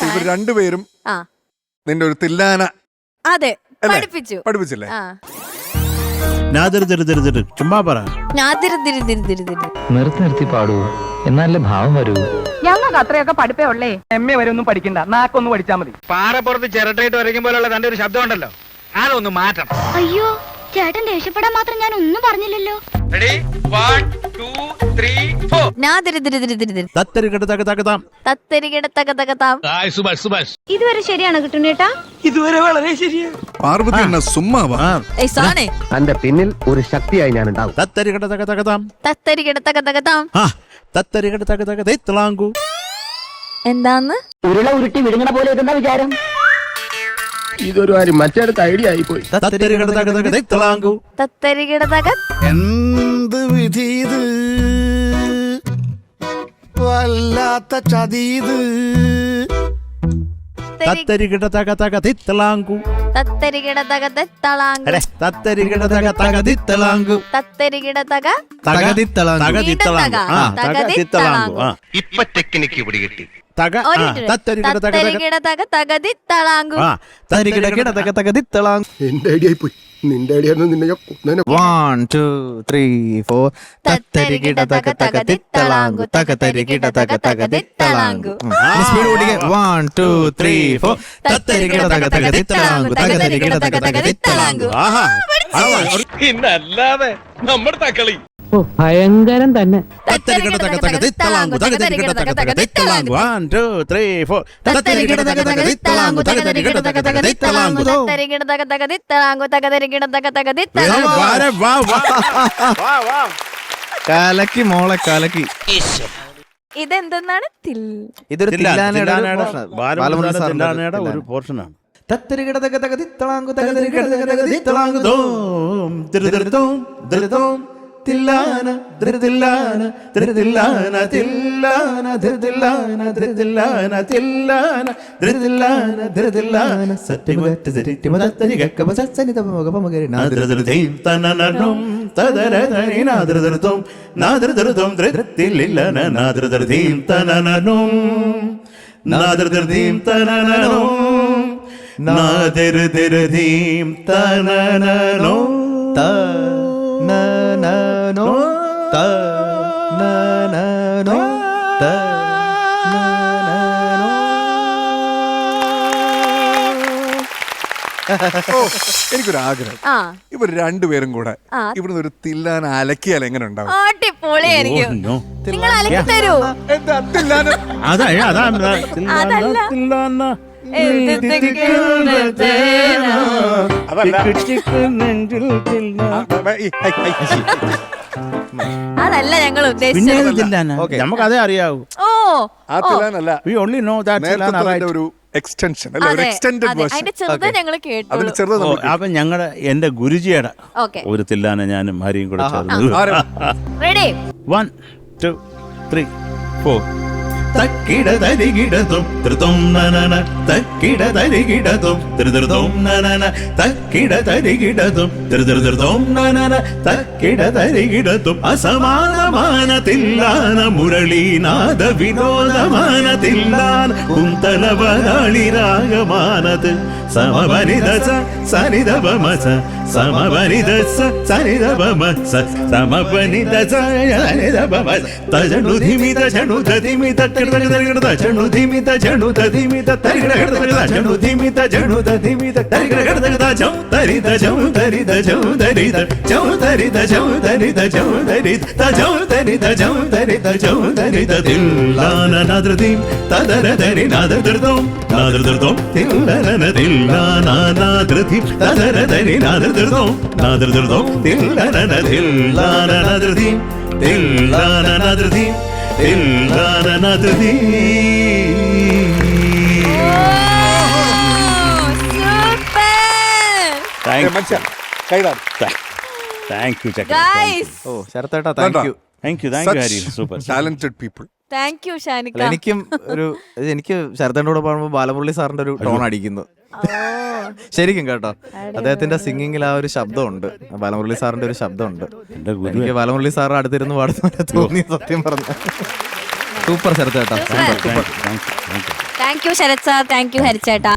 ഇവർ രണ്ടുപേരും നിന്റെ ഒരു തില്ലാന അതെ പഠിപ്പിച്ചില്ലേ? ചുമ്മാ പറ. നിർത്തി പാടൂ, എന്നാലേ ഭാവം വരൂ. ഞങ്ങൾക്ക് അത്രയൊക്കെ പഠിപ്പേ ഉള്ളേ. MA വരെ ഒന്നും പഠിക്കണ്ട, നാക്കൊന്ന് പഠിച്ചാ മതി. പാറപ്പുറത്ത് ചിരട്ടയിട്ട് വരയ്ക്കുമ്പോഴുള്ള തന്റെ ഒരു ശബ്ദം ഉണ്ടല്ലോ, അതൊന്ന് മാറ്റണം. അയ്യോ ചേട്ടൻ ദേഷ്യപ്പെടാൻ മാത്രം ഞാൻ ഒന്നും പറഞ്ഞില്ലല്ലോ. Ready? 1, 2, 3, 4. ഇതുവരെ ശരിയാണോ കിട്ടുന്നേട്ടാ? ഇതുവരെ വളരെ ശരിയാണ്. പാർവതി എന്ന സുമ്മാവാ. അന്റെ പിന്നിൽ ഒരു ശക്തിയായി ഞാൻ ഉണ്ടാവും. എന്താന്ന് ഉരുള ഉരുട്ടി വിഴുങ്ങണ പോലെ ഇതെന്താ വിചാരം? ഇതൊരു കാര്യം മറ്റേടത്ത് ഐഡിയ ആയിപ്പോയി. എന്ത് വിധീത്, വല്ലാത്ത ചതീത്. ഇപ്പൊ ടെക്നിക്ക് പിടികിട്ടി. എന്റെ ഐഡിയ പോയി, നിന്റെ ഐഡിയ നിന്നെ 1 2 3 4 തത്തരികിടതകതകതിത്തളാങ്കു തകതരികിടതകതകതിത്തളാങ്കു. സ്പീഡ് ഓടിക്കേ. 1 2 3 4 തത്തരികിടതകതകതിത്തളാങ്കു തകതരികിടതകതകതിത്തളാങ്കു. ആഹാ, ഇന്നല്ലാതെ നമ്മുടെ തക്കളി ഭയങ്കരം തന്നെ. 1 2 3 4 തത്തരികിടതകതകതിത്തളാങ്കു തകതരികിടതകതകതിത്തളാങ്കു. കലക്കി മോളെ കലക്കി. ഇതെന്തെന്നാണ്? ഇതൊരു തില്ലാനയുടെ ഒരു പോർഷനാണ്. തത്തരികിടതകതകതിത്തളാങ്കു തകതരികിടതകതകതിത്തളാങ്കു ദോം ദിർദിർദോം ദിർദോം തില്ലാന ദ്രിതില്ലാന ദ്രിതില്ലാന തില്ലാന ദ്രിതില്ലാന ദ്രിതില്ലാന തില്ലാന ദ്രിതില്ലാന ദ്രിതില്ലാന സത്യവറ്റ സരിറ്റിമതരികക്കബ സസനിതമഗപമഗരി നാദ്രദ്രതീം തനനനം തദരദനി നാദ്രദ്രതം നാദ്രദ്രതം ദ്രിതില്ലില്ലന നാദ്രദ്രതീം തനനനം നാദ്രദ്രതീം തനനനം നാദ്രദ്രതീം തനനനം ത na no ta na no ta na no. എനിക്കൊരു ആഗ്രഹം, ഇവർ രണ്ടുപേരും കൂടെ ഇവിടുന്ന് ഒരു തില്ലാന അലക്കിയാൽ എങ്ങനെ ഉണ്ടാവും? അതല്ല ഞങ്ങൾ ഉദ്ദേശിച്ചത്. നമുക്കതേ അറിയാവൂ. ഒരു എക്സ്റ്റൻഷൻ അല്ല, ഒരു എക്സ്റ്റൻഡഡ് വേർഷൻ. അപ്പൊ ഞങ്ങളുടെ എന്റെ ഗുരുജിയുടെ ഒരു തില്ലാന ഞാനും ഹരിയും കൂടെ ചേർന്നു. 1 2 3 4 തക്കിടതരികിടതും ത്രിതും നനന തക്കിടതരികിടതും ത്രിതൃതും നനന തക്കിടതരികിടതും ത്രിതൃതൃതും നനന തക്കിടതരികിടതും അസമാനമാന തില്ലാന മുരളീനാദ വിനോദമാന തില്ലാന കുന്തലവനാളി രാഗമാനത് സമവനിദസ സനിദപമസ സമവനിദസ സനിദപമസ സമവനിദസ സനിദപമസ തജനുധിമിത ജനുധതിമിത തരികിടതരികിടത ജനുധിമിത ജനുധതിമിത തരികിടതരികിടത ജനുധിമിത ജനുധതിമിത തരികിടതരികിടത ജൗതരിത ജൗതരിത ജൗതരിത ജൗതരിത ജൗതരിത ജൗതരിത ജൗതരിത ജൗതരിത ജൗതരിത തില്ലാന നാദ്രതീം തദരദരി നാദ്രതൃതോം നാദ്രതൃതോം തില്ലന തില്ലാന നാദ്രതീം തദരദരി നാദ്രതൃതോം നാദ്രതൃതോം തില്ലന തില്ലാന നാദ്രതീം തില്ലാന നാദ്രതീം തില്ലാന നാദ്രതീം. താങ്ക് യു ശരത്തേട്ടാ, thank you Hari. Super talented people. Thank you ഷാനിക്ക. എനിക്ക് ശരത്തേട്ടോട് പറയുമ്പോൾ ബാലമുരളി സാറിന്റെ ഒരു ടോൺ അടിക്കുന്നു ശരിക്കും കേട്ടോ. അദ്ദേഹത്തിന്റെ സിംഗിങ്ങിൽ ആ ഒരു ശബ്ദമുണ്ട്, ബാലമുരളി സാറിന്റെ ഒരു ശബ്ദമുണ്ട്. എനിക്ക് ബാലമുരളി സാർ അടുത്തിരുന്ന് പാടുന്ന തോന്നി, സത്യം പറഞ്ഞു. സൂപ്പർ ശരത്തേട്ടാ, super. Thank you Sharath sir, thank you ഹരിച്ചേട്ടാ.